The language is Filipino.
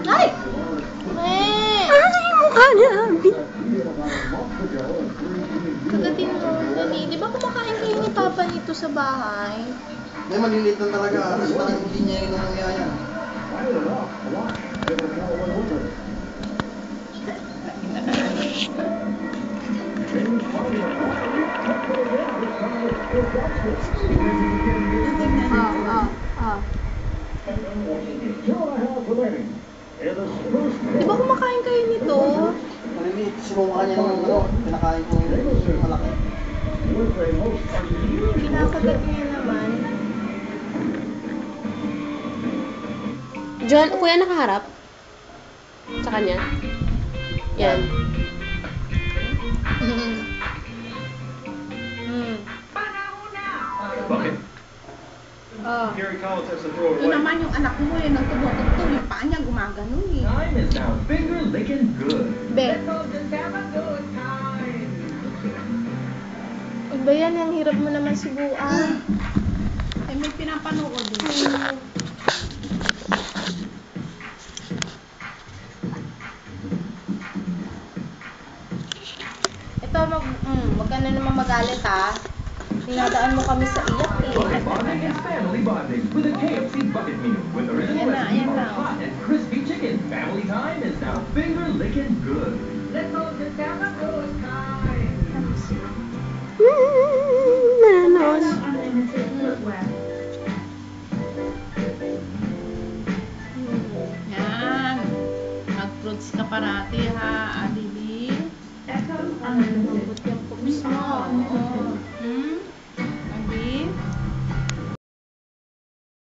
Ay! Ano yung mukha niya? Kagatin mo, dali. Di ba kumakain kayo ni Papa nito sa bahay? Hindi, maliliit lang talaga. Tapos parang hindi niya rin nangyayari. Di ba kumakain kayo nito? Maliliit. Sinuka niya ng pinakain ko malaki. Kinakagat niya naman. John, kuya nakaharap? Sa kanya? Yan. Bakit? Gary Collins has to throw it Yun away. naman yung anak mo eh, nang tumutugtog, yung paa niya gumagano eh. Time is now finger licking good. Be. Iba yan, ang hirap mo naman subuan. Eh may pinapanood eh. Ito, wag ka na naman magalit ha. Tinadaan mo kami sa iyak eh. Bucket bonding is family bonding with a KFC bucket meal with original